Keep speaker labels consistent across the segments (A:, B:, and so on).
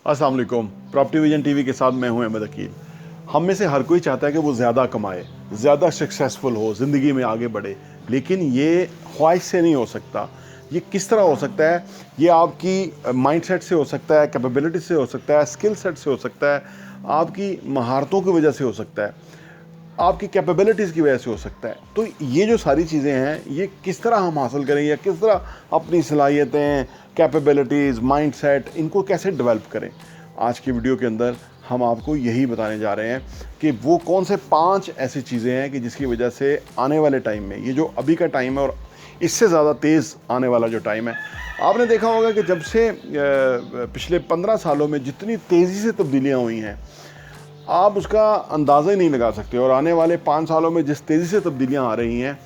A: अस्सलाम वालेकुम। Property vision TV के साथ मैं हूं अहमद अकील। हम में से हर कोई चाहता है कि वो ज़्यादा कमाए, ज़्यादा सक्सेसफुल हो, ज़िंदगी में आगे बढ़े, लेकिन ये ख्वाहिश से नहीं हो सकता। ये किस तरह हो सकता है? ये आपकी माइंडसेट से हो सकता है, कैपेबिलिटी से हो सकता है, स्किल सेट से हो सकता है, आपकी महारतों की वजह से हो सकता है, आपकी कैपेबिलिटीज़ की वजह से हो सकता है। तो ये जो सारी चीज़ें हैं, ये किस तरह हम हासिल करें या किस तरह अपनी सलाहियतें, कैपेबिलिटीज़, माइंडसेट, इनको कैसे डेवलप करें। आज की वीडियो के अंदर हम आपको यही बताने जा रहे हैं कि वो कौन से 5 ऐसी चीज़ें हैं कि जिसकी वजह से आने वाले टाइम में, ये जो अभी का टाइम है और इससे ज़्यादा तेज़ आने वाला जो टाइम है, आपने देखा होगा कि जब से पिछले 15 सालों में जितनी तेज़ी से तब्दीलियाँ हुई हैं, आप उसका अंदाज़ा ही नहीं लगा सकते। और आने वाले 5 सालों में जिस तेज़ी से तब्दीलियाँ आ रही हैं,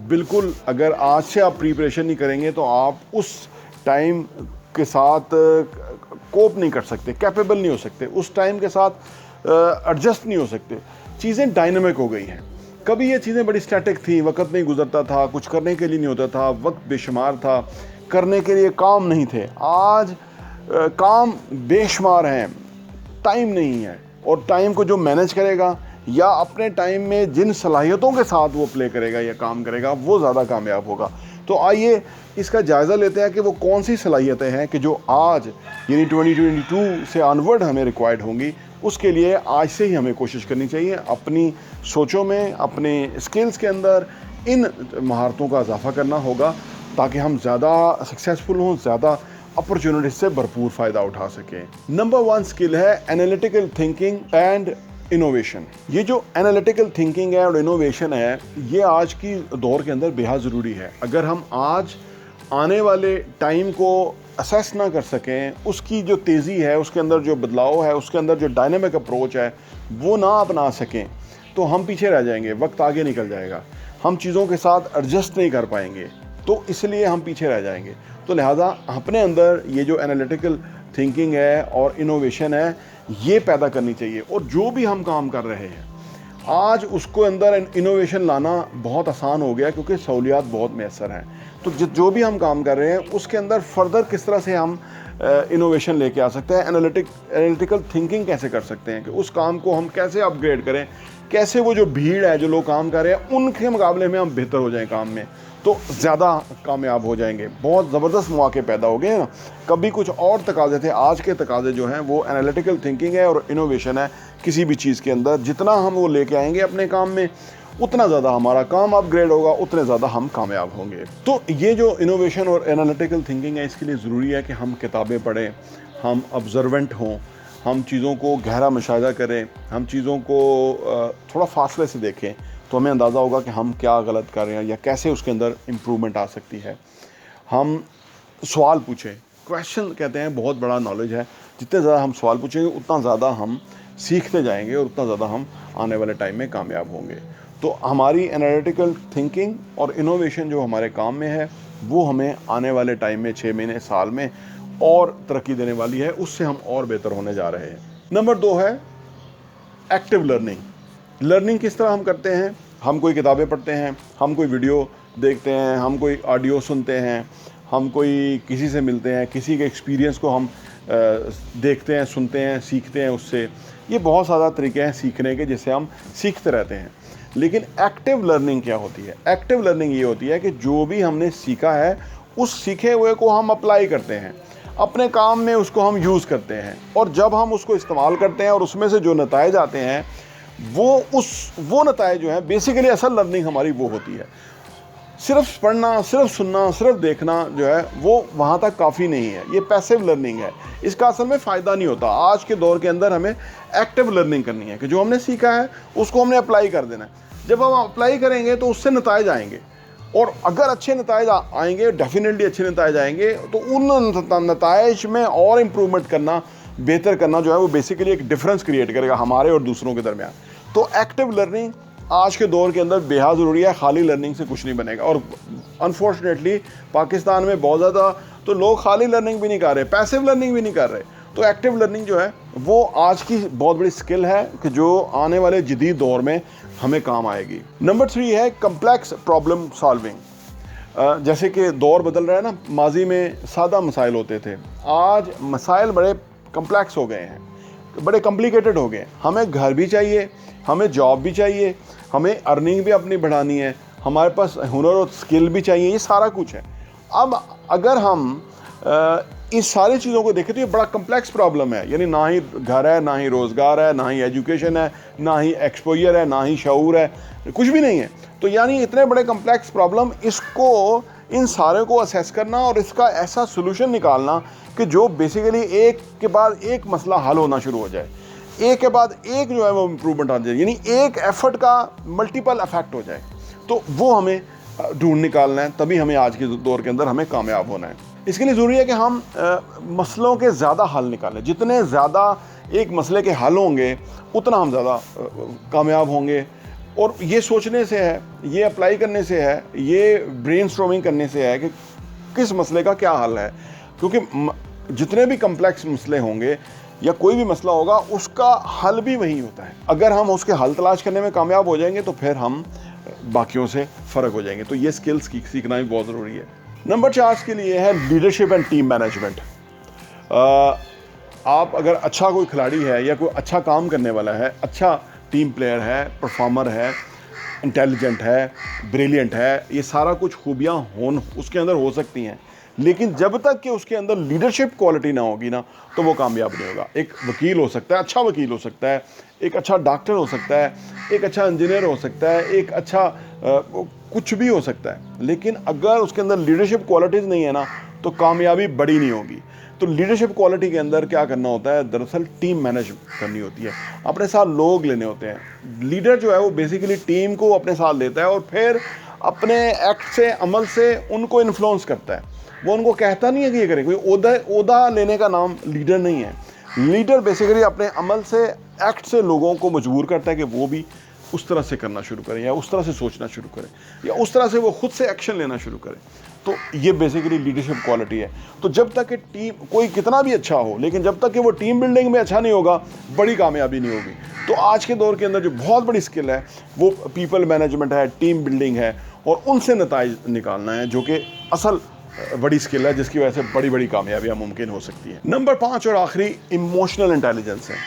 A: बिल्कुल अगर आज से आप प्रिपरेशन नहीं करेंगे तो आप उस टाइम के साथ कोप नहीं कर सकते, कैपेबल नहीं हो सकते, उस टाइम के साथ एडजस्ट नहीं हो सकते। चीज़ें डायनामिक हो गई हैं। कभी ये चीज़ें बड़ी स्टैटिक थी, वक्त नहीं गुजरता था, कुछ करने के लिए नहीं होता था, वक्त बेशुमार था, करने के लिए काम नहीं थे। आज काम बेशुमार हैं, टाइम नहीं है। और टाइम को जो मैनेज करेगा या अपने टाइम में जिन सलाहियतों के साथ वो प्ले करेगा या काम करेगा, वो ज़्यादा कामयाब होगा। तो आइए इसका जायज़ा लेते हैं कि वो कौन सी सलाहियतें हैं कि जो आज यानी 2022 से ऑनवर्ड हमें रिक्वायर्ड होंगी। उसके लिए आज से ही हमें कोशिश करनी चाहिए, अपनी सोचों में, अपने स्किल्स के अंदर इन महारतों का इजाफा करना होगा ताकि हम ज़्यादा सक्सेसफुल हों, ज़्यादा अपॉर्चुनिटी से भरपूर फ़ायदा उठा सकें। नंबर 1 स्किल है एनालिटिकल थिंकिंग एंड इनोवेशन। ये जो एनालिटिकल थिंकिंग है और इनोवेशन है, ये आज की दौर के अंदर बेहद ज़रूरी है। अगर हम आज आने वाले टाइम को असेस ना कर सकें, उसकी जो तेज़ी है, उसके अंदर जो बदलाव है, उसके अंदर जो डायनामिक अप्रोच है, वो ना अपना सकें, तो हम पीछे रह जाएंगे, वक्त आगे निकल जाएगा, हम चीज़ों के साथ एडजस्ट नहीं कर पाएंगे, तो इसलिए हम पीछे रह जाएंगे। तो लिहाजा अपने अंदर ये जो एनालिटिकल थिंकिंग है और इनोवेशन है, ये पैदा करनी चाहिए। और जो भी हम काम कर रहे हैं आज, उसको अंदर इनोवेशन लाना बहुत आसान हो गया क्योंकि सहूलियात बहुत मैसर हैं। तो जो भी हम काम कर रहे हैं उसके अंदर फर्दर किस तरह से हम इनोवेशन लेके आ सकते हैं, एनालिटिकल थिंकिंग कैसे कर सकते हैं कि उस काम को हम कैसे अपग्रेड करें, कैसे वो जो भीड़ है, जो लोग काम कर रहे हैं, उनके मुकाबले में हम बेहतर हो जाएं काम में, तो ज़्यादा कामयाब हो जाएंगे। बहुत ज़बरदस्त मौके पैदा हो गए हैं ना। कभी कुछ और तकाज़े थे, आज के तकाज़े जो हैं वो एनालिटिकल थिंकिंग है और इनोवेशन है। किसी भी चीज़ के अंदर जितना हम वो लेके आएंगे अपने काम में, उतना ज़्यादा हमारा काम अपग्रेड होगा, उतने ज़्यादा हम कामयाब होंगे। तो ये जो इनोवेशन और एनालिटिकल थिंकिंग है, इसके लिए ज़रूरी है कि हम किताबें पढ़ें, हम ऑब्जर्वेंट हों, हम चीज़ों को गहरा मुशाहिदा करें, हम चीज़ों को थोड़ा फासले से देखें, तो हमें अंदाज़ा होगा कि हम क्या गलत कर रहे हैं या कैसे उसके अंदर इम्प्रूवमेंट आ सकती है। हम सवाल पूछें, क्वेश्चन कहते हैं बहुत बड़ा नॉलेज है। जितने ज़्यादा हम सवाल पूछेंगे उतना ज़्यादा हम सीखते जाएंगे और उतना ज़्यादा हम आने वाले टाइम में कामयाब होंगे। तो हमारी एनालिटिकल थिंकिंग और इनोवेशन जो हमारे काम में है, वो हमें आने वाले टाइम में 6 महीने, साल में और तरक्की देने वाली है, उससे हम और बेहतर होने जा रहे हैं। नंबर 2 है एक्टिव लर्निंग। लर्निंग किस तरह हम करते हैं? हम कोई किताबें पढ़ते हैं, हम कोई वीडियो देखते हैं, हम कोई ऑडियो सुनते हैं, हम कोई किसी से मिलते हैं, किसी के एक्सपीरियंस को हम देखते हैं, सुनते हैं, सीखते हैं उससे। ये बहुत ज़्यादा तरीके हैं सीखने के, जिससे हम सीखते रहते हैं। लेकिन एक्टिव लर्निंग क्या होती है? एक्टिव लर्निंग ये होती है कि जो भी हमने सीखा है, उस सीखे हुए को हम अप्लाई करते हैं, अपने काम में उसको हम यूज़ करते हैं, और जब हम उसको इस्तेमाल करते हैं और उसमें से जो नताइज आते हैं, वो नताइज जो है, बेसिकली असल लर्निंग हमारी वो होती है। सिर्फ पढ़ना, सिर्फ सुनना, सिर्फ देखना जो है, वो वहाँ तक काफ़ी नहीं है। ये पैसिव लर्निंग है, इसका असल में फ़ायदा नहीं होता। आज के दौर के अंदर हमें एक्टिव लर्निंग करनी है कि जो हमने सीखा है उसको हमने अप्लाई कर देना है। जब हम अप्लाई करेंगे तो उससे नताइज आएंगे, और अगर अच्छे नताइज आएंगे, डेफिनेटली अच्छे नताइज आएंगे, तो उन नताइज में और इम्प्रूवमेंट करना, बेहतर करना जो है, वो बेसिकली एक डिफरेंस क्रिएट करेगा हमारे और दूसरों के दरमियान। तो एक्टिव लर्निंग आज के दौर के अंदर बेहद ज़रूरी है। खाली लर्निंग से कुछ नहीं बनेगा। और अनफॉर्चुनेटली पाकिस्तान में बहुत ज़्यादा तो लोग खाली लर्निंग भी नहीं कर रहे, पैसिव लर्निंग भी नहीं कर रहे। तो एक्टिव लर्निंग जो है, वो आज की बहुत बड़ी स्किल है कि जो आने वाले जदीद दौर में हमें काम आएगी। नंबर 3 है कम्प्लेक्स प्रॉब्लम सॉल्विंग। जैसे कि दौर बदल रहा है ना, माजी में सादा मसाइल होते थे, आज मसाइल बड़े कम्प्लेक्स हो गए हैं, बड़े कॉम्प्लिकेटेड हो गए। हमें घर भी चाहिए, हमें जॉब भी चाहिए, हमें अर्निंग भी अपनी बढ़ानी है, हमारे पास हुनर और स्किल भी चाहिए, ये सारा कुछ है। अब अगर हम इस सारी चीज़ों को देखें तो ये बड़ा कम्प्लेक्स प्रॉब्लम है। यानी ना ही घर है, ना ही रोज़गार है, ना ही एजुकेशन है, ना ही एक्सपोजर है, ना ही शऊर है, कुछ भी नहीं है। तो यानी इतने बड़े कम्प्लेक्स प्रॉब्लम, इसको इन सारे को असेस करना और इसका ऐसा सोल्यूशन निकालना कि जो बेसिकली एक के बाद एक मसला हल होना शुरू हो जाए, एक के बाद एक जो है वो इम्प्रूवमेंट आ जाए, यानी एक एफर्ट का मल्टीपल इफेक्ट हो जाए, तो वो हमें ढूंढ निकालना है। तभी हमें आज के दौर के अंदर हमें कामयाब होना है। इसके लिए ज़रूरी है कि हम मसलों के ज़्यादा हल निकालें। जितने ज़्यादा एक मसले के हल होंगे उतना हम ज़्यादा कामयाब होंगे। और ये सोचने से है, ये अप्लाई करने से है, ये ब्रेनस्टॉर्मिंग करने से है कि किस मसले का क्या हल है। क्योंकि जितने भी कम्प्लेक्स मसले होंगे या कोई भी मसला होगा, उसका हल भी वही होता है। अगर हम उसके हल तलाश करने में कामयाब हो जाएंगे तो फिर हम बाकियों से फ़र्क हो जाएंगे। तो ये स्किल्स सीखना भी बहुत ज़रूरी है। नंबर 4 के लिए है लीडरशिप एंड टीम मैनेजमेंट। आप अगर अच्छा कोई खिलाड़ी है या कोई अच्छा काम करने वाला है, अच्छा टीम प्लेयर है, परफॉर्मर है, इंटेलिजेंट है, ब्रिलियंट है, ये सारा कुछ खूबियाँ उसके अंदर हो सकती हैं, लेकिन जब तक कि उसके अंदर लीडरशिप क्वालिटी ना होगी ना, तो वो कामयाब नहीं होगा। एक वकील हो सकता है, अच्छा वकील हो सकता है, एक अच्छा डॉक्टर हो सकता है, एक अच्छा इंजीनियर हो सकता है, एक अच्छा कुछ भी हो सकता है, लेकिन अगर उसके अंदर लीडरशिप क्वालिटीज़ नहीं है ना, तो कामयाबी बड़ी नहीं होगी। तो लीडरशिप क्वालिटी के अंदर क्या करना होता है, दरअसल टीम मैनेज करनी होती है, अपने साथ लोग लेने होते हैं। लीडर जो है वो बेसिकली टीम को अपने साथ लेता है और फिर अपने एक्ट से, अमल से उनको इन्फ्लुएंस करता है। वो उनको कहता नहीं है कि ये करें। कोई ओहदा लेने का नाम लीडर नहीं है। लीडर बेसिकली अपने अमल से, एक्ट से लोगों को मजबूर करता है कि वो भी उस तरह से करना शुरू करें, या उस तरह से सोचना शुरू करें, या उस तरह से वो खुद से एक्शन लेना शुरू करें। तो ये बेसिकली लीडरशिप क्वालिटी है। तो जब तक कि टीम कोई कितना भी अच्छा हो, लेकिन जब तक कि वो टीम बिल्डिंग में अच्छा नहीं होगा, बड़ी कामयाबी नहीं होगी। तो आज के दौर के अंदर जो बहुत बड़ी स्किल है वो पीपल मैनेजमेंट है, टीम बिल्डिंग है, और उनसे नताइज निकालना है, जो कि असल बड़ी स्किल है, जिसकी वजह से बड़ी बड़ी कामयाबियाँ मुमकिन हो सकती है। नंबर 5 और आखिरी इमोशनल इंटेलिजेंस है।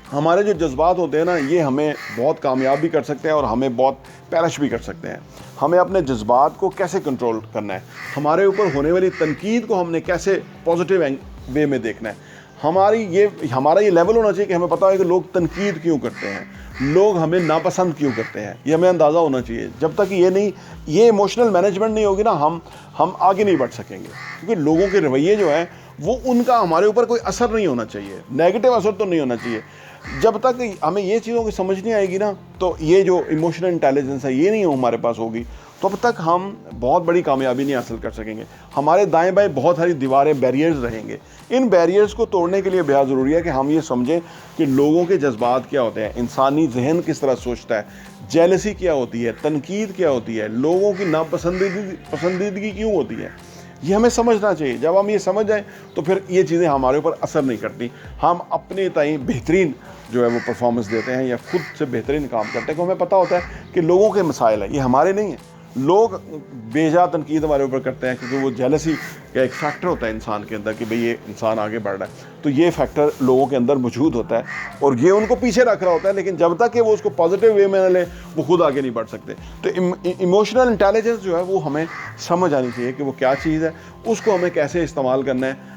A: हमारे जो जज्बात होते हैं ना, ये हमें बहुत कामयाब भी कर सकते हैं और हमें बहुत पैरिश भी कर सकते हैं। हमें अपने जज्बात को कैसे कंट्रोल करना है, हमारे ऊपर होने वाली तनकीद को हमने कैसे पॉजिटिव वे में देखना है। हमारा ये लेवल होना चाहिए कि हमें पता है कि लोग तनकीद क्यों करते हैं, लोग हमें नापसंद क्यों करते हैं, ये हमें अंदाज़ा होना चाहिए। जब तक ये इमोशनल मैनेजमेंट नहीं होगी ना, हम आगे नहीं बढ़ सकेंगे। क्योंकि लोगों के रवैये जो हैं वो, उनका हमारे ऊपर कोई असर नहीं होना चाहिए, नेगेटिव असर तो नहीं होना चाहिए। जब तक हमें ये चीज़ों की समझ नहीं आएगी ना, तो ये जो इमोशनल इंटेलिजेंस है ये नहीं हमारे पास होगी, तो अब तक हम बहुत बड़ी कामयाबी नहीं हासिल कर सकेंगे। हमारे दाएं बाएं बहुत सारी दीवारें, बैरियर्स रहेंगे। इन बैरियर्स को तोड़ने के लिए बेहद ज़रूरी है कि हम ये समझें कि लोगों के जज्बात क्या होते हैं, इंसानी जहन किस तरह सोचता है, जेलसी क्या होती है, तनकीद क्या होती है, लोगों की पसंदीदगी क्यों होती है, ये हमें समझना चाहिए। जब हम ये समझ जाएं तो फिर ये चीज़ें हमारे ऊपर असर नहीं करती। हम अपने ताईं बेहतरीन जो है वो परफॉर्मेंस देते हैं या खुद से बेहतरीन काम करते हैं, क्योंकि हमें पता होता है कि लोगों के मसाइल हैं, ये हमारे नहीं हैं। लोग बेजा तनकीद हमारे ऊपर करते हैं क्योंकि वो जेलसी का एक फैक्टर होता है इंसान के अंदर कि भाई ये इंसान आगे बढ़ रहा है, तो ये फैक्टर लोगों के अंदर मौजूद होता है और ये उनको पीछे रख रहा होता है। लेकिन जब तक कि वो उसको पॉजिटिव वे में न ले, वो खुद आगे नहीं बढ़ सकते। तो इमोशनल इंटेलिजेंस जो है वो हमें समझ आनी चाहिए कि वो क्या चीज़ है, उसको हमें कैसे इस्तेमाल करना है।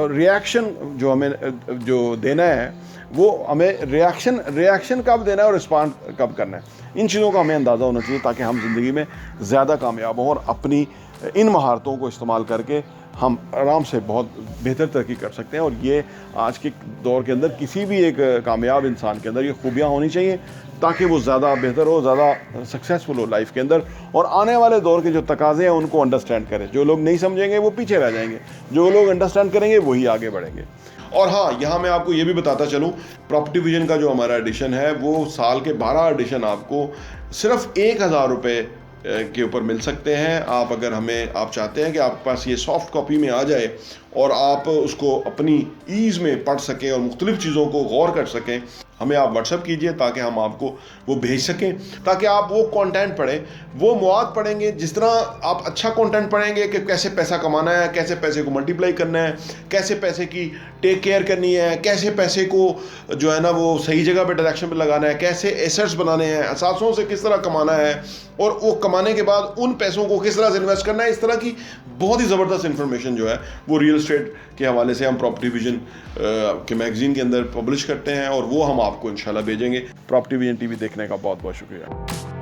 A: रिएक्शन जो हमें जो देना है, वो हमें रिएक्शन कब देना है और रिस्पॉन्ड कब करना है, इन चीज़ों का हमें अंदाज़ा होना चाहिए, ताकि हम ज़िंदगी में ज़्यादा कामयाब हों और अपनी इन महारतों को इस्तेमाल करके हम आराम से बहुत बेहतर तरक्की कर सकते हैं। और ये आज के दौर के अंदर किसी भी एक कामयाब इंसान के अंदर ये खूबियाँ होनी चाहिए, ताकि वो ज़्यादा बेहतर हो, ज़्यादा सक्सेसफुल हो लाइफ के अंदर, और आने वाले दौर के जो तकाज़े हैं उनको अंडरस्टैंड करें। जो लोग नहीं समझेंगे वो पीछे रह जाएंगे, जो लोग अंडरस्टैंड करेंगे वही आगे बढ़ेंगे। और हाँ, यहाँ मैं आपको ये भी बताता चलूँ, प्रॉपर्टी विजन का जो हमारा एडिशन है वो साल के 12 एडिशन आपको सिर्फ 1000 रुपये के ऊपर मिल सकते हैं। आप अगर आप चाहते हैं कि आपके पास ये सॉफ्ट कॉपी में आ जाए और आप उसको अपनी ईज़ में पढ़ सकें और मुख्तलिफ़ चीज़ों को गौर कर सकें, हमें आप व्हाट्सअप कीजिए ताकि हम आपको वो भेज सकें, ताकि आप वो कंटेंट पढ़ें, वो मवाद पढ़ेंगे। जिस तरह आप अच्छा कंटेंट पढ़ेंगे कि कैसे पैसा कमाना है, कैसे पैसे को मल्टीप्लाई करना है, कैसे पैसे की टेक केयर करनी है, कैसे पैसे को जो है ना वो सही जगह पे डायरेक्शन पे लगाना है, कैसे एसेट्स बनाने हैं, असासों से किस तरह कमाना है और वो कमाने के बाद उन पैसों को किस तरह से इन्वेस्ट करना है, इस तरह की बहुत ही ज़बरदस्त इन्फॉर्मेशन जो है वो रियल एस्टेट के हवाले से हम प्रॉपर्टी विजन के मैगज़ीन के अंदर पब्लिश करते हैं और वो हम आपको इंशाल्लाह भेजेंगे। प्रॉपर्टी विजन टीवी देखने का बहुत बहुत शुक्रिया।